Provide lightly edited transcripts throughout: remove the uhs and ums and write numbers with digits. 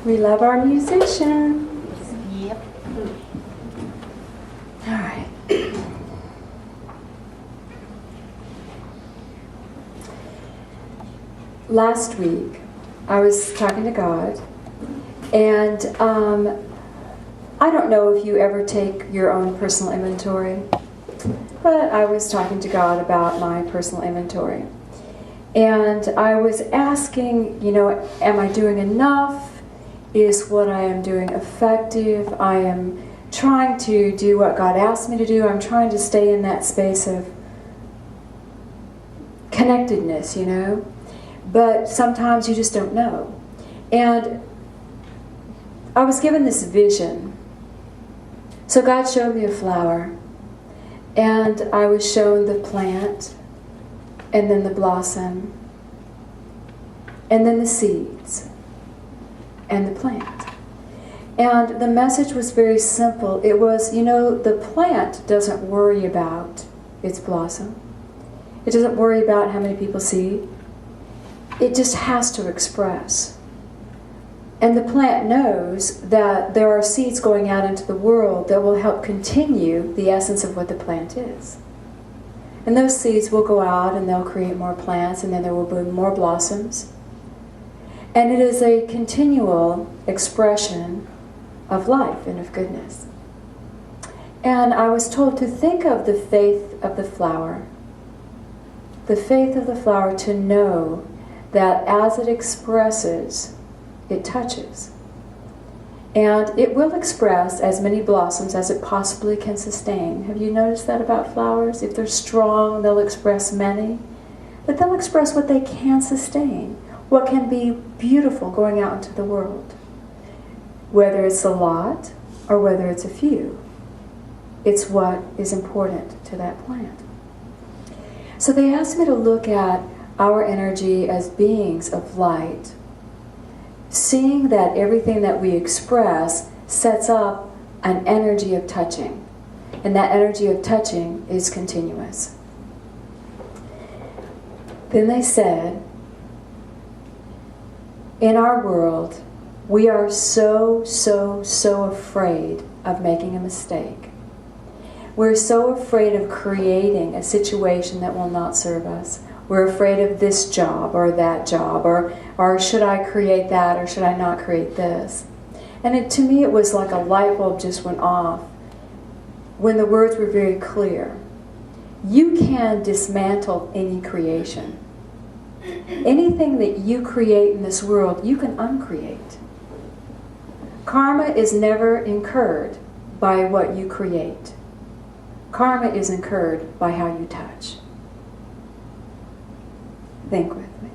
We love our musician. Yep. All right. Last week, I was talking to God, and I don't know if you ever take your own personal inventory, but I was talking to God about my personal inventory. And I was asking, am I doing enough? Is what I am doing effective? I am trying to do what God asked me to do. I'm trying to stay in that space of connectedness, But sometimes you just don't know. And I was given this vision. So God showed me a flower. And I was shown the plant, and then the blossom, and then the seeds, and the plant. And the message was very simple. It was, the plant doesn't worry about its blossom. It doesn't worry about how many people see. It just has to express. And the plant knows that there are seeds going out into the world that will help continue the essence of what the plant is. And those seeds will go out and they'll create more plants, and then there will be more blossoms. And it is a continual expression of life and of goodness. And I was told to think of the faith of the flower. The faith of the flower, to know that as it expresses, it touches. And it will express as many blossoms as it possibly can sustain. Have you noticed that about flowers? If they're strong, they'll express many. But they'll express what they can sustain, what can be beautiful going out into the world. Whether it's a lot or whether it's a few, it's what is important to that plant. So they asked me to look at our energy as beings of light, seeing that everything that we express sets up an energy of touching. And that energy of touching is continuous. Then they said, in our world, we are so afraid of making a mistake. We're so afraid of creating a situation that will not serve us. We're afraid of this job or that job, or should I create that or should I not create this? And to me it was like a light bulb just went off when the words were very clear. You can dismantle any creation. Anything that you create in this world, you can uncreate. Karma is never incurred by what you create. Karma is incurred by how you touch. Think with me.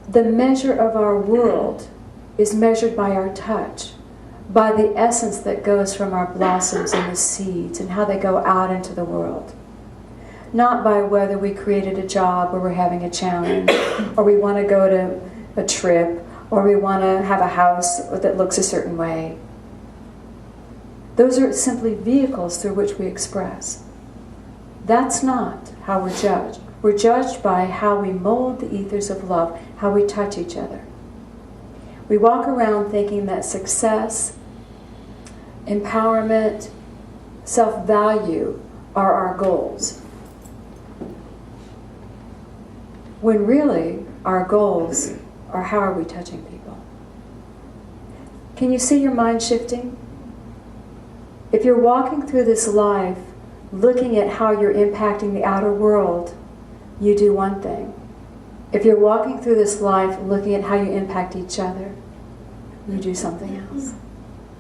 The measure of our world is measured by our touch, by the essence that goes from our blossoms and the seeds and how they go out into the world. Not by whether we created a job or we're having a challenge, or we want to go to a trip, or we want to have a house that looks a certain way. Those are simply vehicles through which we express. That's not how we're judged. We're judged by how we mold the ethers of love, how we touch each other. We walk around thinking that success, empowerment, self-value are our goals. When really, our goals are how are we touching people. Can you see your mind shifting? If you're walking through this life looking at how you're impacting the outer world, you do one thing. If you're walking through this life looking at how you impact each other, you do something else.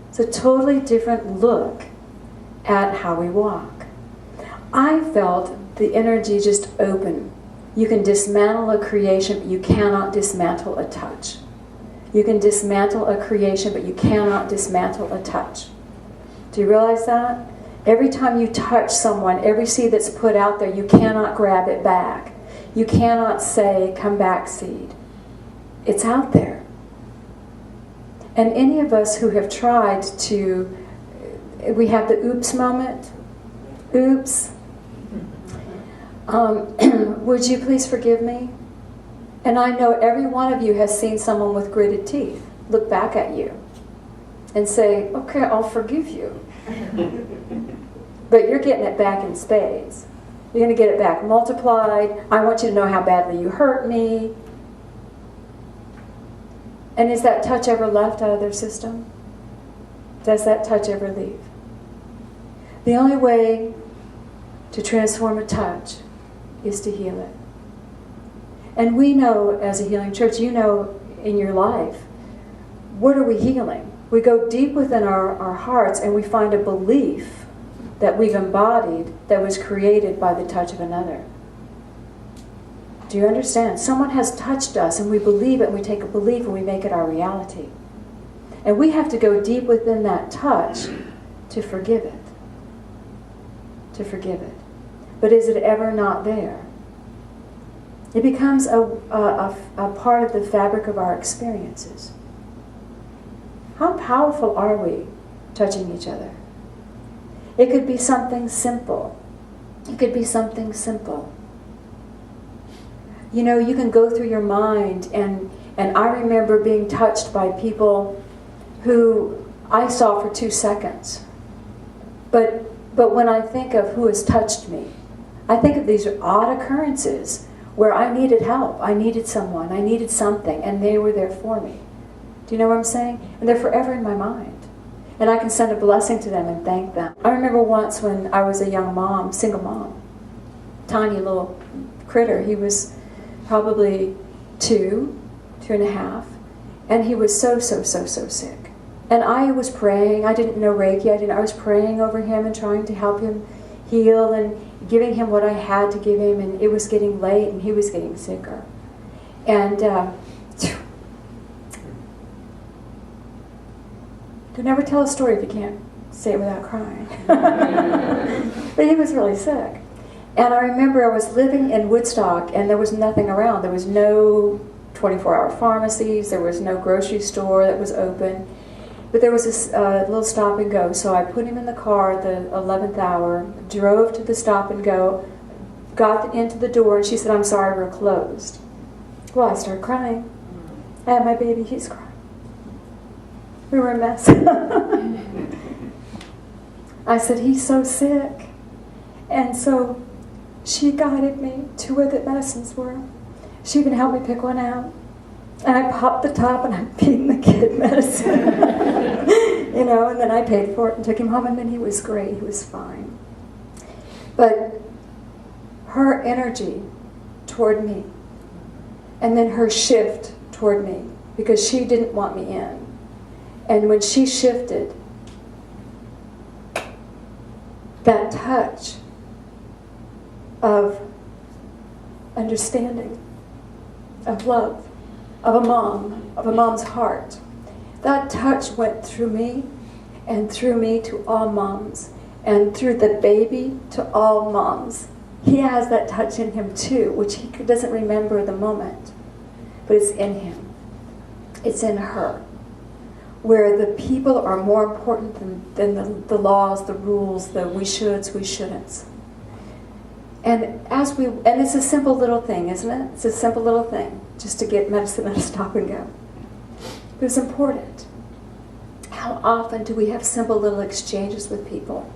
It's a totally different look at how we walk. I felt the energy just open. You can dismantle a creation, but you cannot dismantle a touch. You can dismantle a creation, but you cannot dismantle a touch. Do you realize that? Every time you touch someone, every seed that's put out there, you cannot grab it back. You cannot say, come back, seed. It's out there. And any of us who have tried to, we have the oops moment. Oops. Would you please forgive me? And I know every one of you has seen someone with gritted teeth look back at you and say, okay, I'll forgive you. But you're getting it back in spades. You're going to get it back multiplied. I want you to know how badly you hurt me. And is that touch ever left out of their system? Does that touch ever leave? The only way to transform a touch is to heal it. And we know as a healing church, you know in your life, what are we healing? We go deep within our hearts and we find a belief that we've embodied that was created by the touch of another. Do you understand? Someone has touched us and we believe it, and we take a belief and we make it our reality. And we have to go deep within that touch to forgive it. To forgive it. But is it ever not there? It becomes a part of the fabric of our experiences. How powerful are we touching each other? It could be something simple. It could be something simple. You know, you can go through your mind, and I remember being touched by people who I saw for 2 seconds. But when I think of who has touched me, I think of these odd occurrences where I needed help, I needed someone, I needed something, and they were there for me. Do you know what I'm saying? And they're forever in my mind. And I can send a blessing to them and thank them. I remember once when I was a young mom, single mom, tiny little critter. He was probably 2.5, and he was so sick. And I was praying. I didn't know Reiki. I was praying over him and trying to help him heal and giving him what I had to give him. And it was getting late, and he was getting sicker. And you never tell a story if you can't say it without crying. But he was really sick. And I remember I was living in Woodstock, and there was nothing around. There was no 24-hour pharmacies. There was no grocery store that was open. But there was this little stop and go. So I put him in the car at the 11th hour, drove to the stop and go, got into the door, and she said, I'm sorry, we're closed. Well, I started crying. I had my baby, he's crying. We were a mess. I said, he's so sick. And so she guided me to where the medicines were. She even helped me pick one out. And I popped the top and I'm feeding the kid medicine. You know, and then I paid for it and took him home, and then he was great. He was fine. But her energy toward me, and then her shift toward me, because she didn't want me in. And when she shifted, that touch of understanding, of love, of a mom's heart, that touch went through me and through me to all moms, and through the baby to all moms. He has that touch in him too, which he doesn't remember the moment, but it's in him. It's in her. Where the people are more important than the laws, the rules, the we shoulds, we shouldn'ts. And it's a simple little thing, isn't it? It's a simple little thing, just to get medicine at a stop and go. But it's important. How often do we have simple little exchanges with people?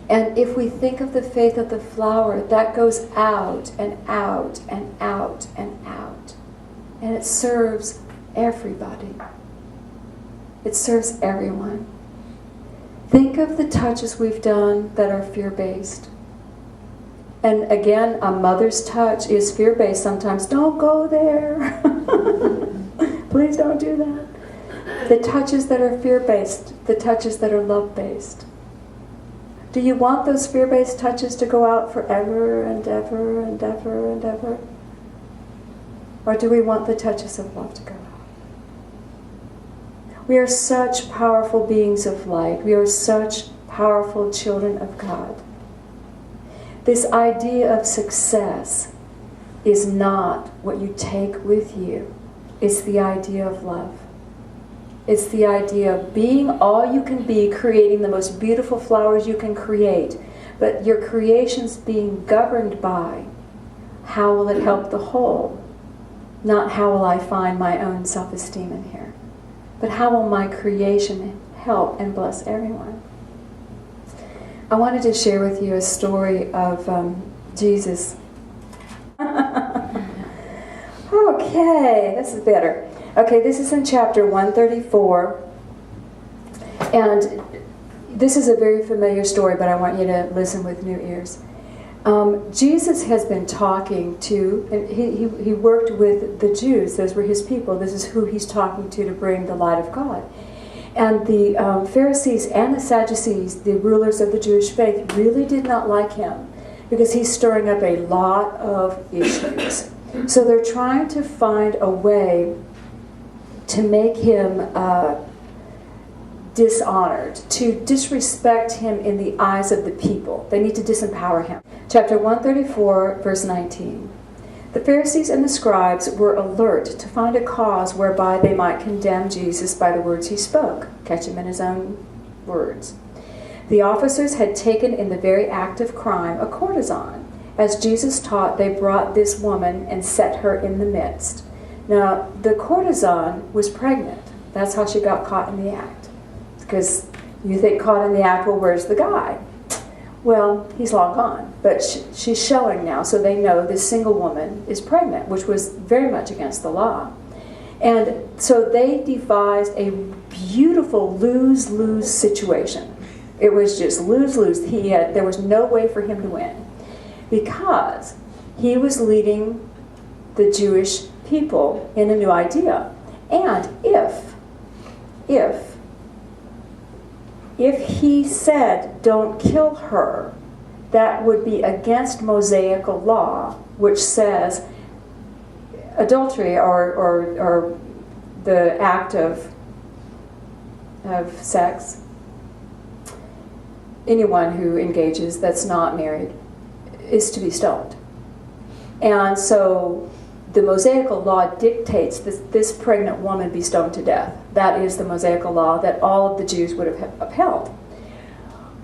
And if we think of the faith of the flower, that goes out and out and out and out. And it serves everybody. It serves everyone. Think of the touches we've done that are fear-based. And again, a mother's touch is fear-based sometimes. Don't go there. Please don't do that. The touches that are fear-based, the touches that are love-based. Do you want those fear-based touches to go out forever and ever and ever and ever? Or do we want the touches of love to go out? We are such powerful beings of light. We are such powerful children of God. This idea of success is not what you take with you. It's the idea of love. It's the idea of being all you can be, creating the most beautiful flowers you can create, but your creation's being governed by how will it help the whole? Not how will I find my own self-esteem in here, but how will my creation help and bless everyone. I wanted to share with you a story of Jesus. Okay, this is better. Okay, this is in chapter 134. And this is a very familiar story, but I want you to listen with new ears. Jesus has been talking to, and he worked with the Jews. Those were his people. This is who he's talking to bring the light of God. And the Pharisees and the Sadducees, the rulers of the Jewish faith, really did not like him because he's stirring up a lot of issues. So they're trying to find a way to make him dishonored, to disrespect him in the eyes of the people. They need to disempower him. Chapter 134, verse 19. The Pharisees and the scribes were alert to find a cause whereby they might condemn Jesus by the words he spoke, catch him in his own words. The officers had taken in the very act of crime a courtesan. As Jesus taught, they brought this woman and set her in the midst. Now, the courtesan was pregnant. That's how she got caught in the act. Because you think caught in the act, well, where's the guy? Well, he's long gone. But she's showing now, so they know this single woman is pregnant, which was very much against the law. And so they devised a beautiful lose-lose situation. It was just lose-lose. There was no way for him to win, because he was leading the Jewish people in a new idea. And if he said, don't kill her, that would be against Mosaical law, which says adultery or the act of sex, anyone who engages that's not married is to be stoned. And so the Mosaical law dictates that this pregnant woman be stoned to death. That is the Mosaical law that all of the Jews would have upheld.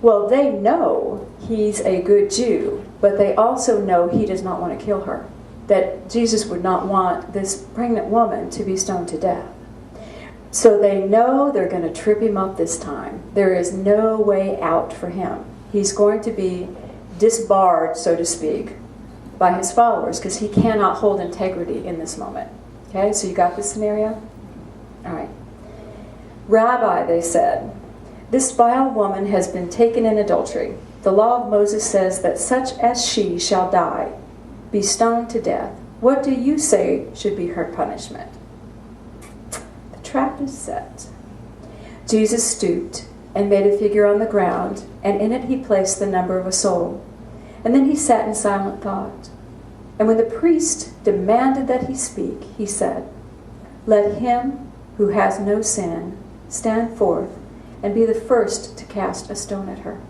Well, they know he's a good Jew, but they also know he does not want to kill her. That Jesus would not want this pregnant woman to be stoned to death. So they know they're going to trip him up this time. There is no way out for him. He's going to be disbarred, so to speak, by his followers, because he cannot hold integrity in this moment. Okay, so you got this scenario? All right. Rabbi, they said, this vile woman has been taken in adultery. The law of Moses says that such as she shall die, be stoned to death. What do you say should be her punishment? The trap is set. Jesus stooped and made a figure on the ground, and in it he placed the number of a soul. And then he sat in silent thought. And when the priest demanded that he speak, he said, let him who has no sin stand forth and be the first to cast a stone at her.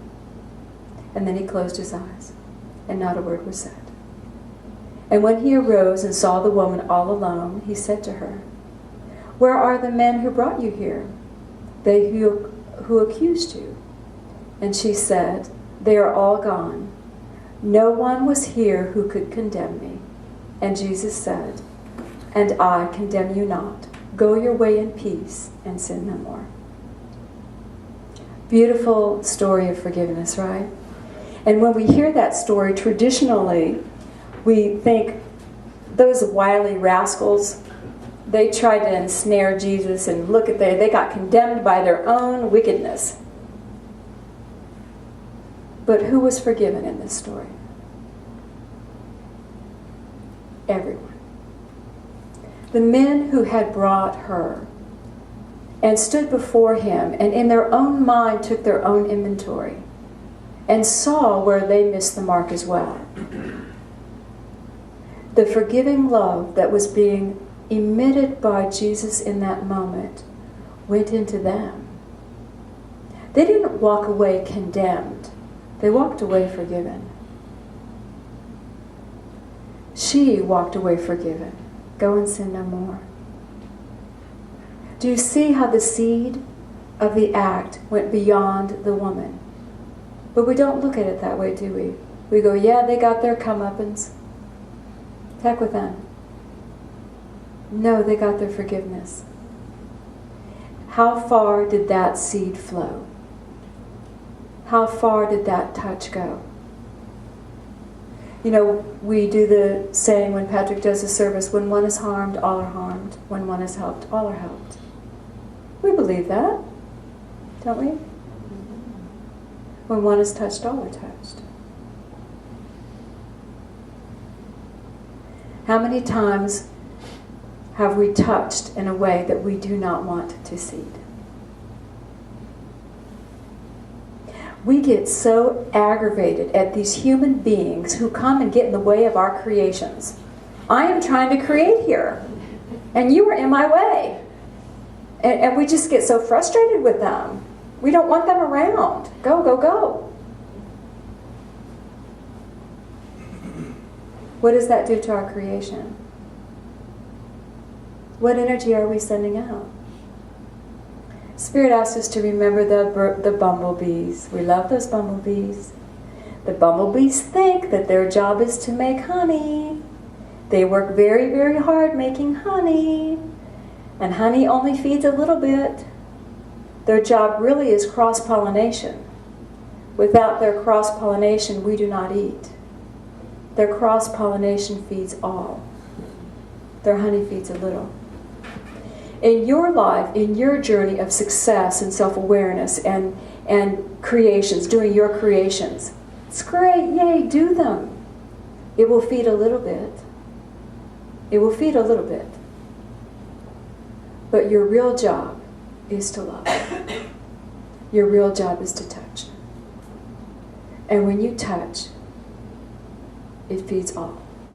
And then he closed his eyes, and not a word was said. And when he arose and saw the woman all alone, he said to her, where are the men who brought you here? They who accused you? And she said, they are all gone. No one was here who could condemn me. And Jesus said, and I condemn you not. Go your way in peace and sin no more. Beautiful story of forgiveness, right? And when we hear that story, traditionally, we think those wily rascals, they tried to ensnare Jesus, and look at they got condemned by their own wickedness. But who was forgiven in this story? Everyone. The men who had brought her and stood before him and in their own mind took their own inventory and saw where they missed the mark as well. The forgiving love that was being emitted by Jesus in that moment went into them. They didn't walk away condemned. They walked away forgiven. She walked away forgiven. Go and sin no more. Do you see how the seed of the act went beyond the woman? But we don't look at it that way, do we? We go, yeah, they got their comeuppance. Heck with them. No, they got their forgiveness. How far did that seed flow? How far did that touch go? You know, we do the saying when Patrick does the service, when one is harmed, all are harmed. When one is helped, all are helped. We believe that, don't we? When one is touched, all are touched. How many times have we touched in a way that we do not want to see? We get so aggravated at these human beings who come and get in the way of our creations. I am trying to create here, and you are in my way. And we just get so frustrated with them. We don't want them around. Go, go, go. What does that do to our creation? What energy are we sending out? Spirit asks us to remember the bumblebees. We love those bumblebees. The bumblebees think that their job is to make honey. They work very, very hard making honey. And honey only feeds a little bit. Their job really is cross-pollination. Without their cross-pollination, we do not eat. Their cross-pollination feeds all. Their honey feeds a little. In your life, in your journey of success and self-awareness and creations, doing your creations, it's great, yay, do them. It will feed a little bit. It will feed a little bit. But your real job is to love. Your real job is to touch. And when you touch, it feeds all.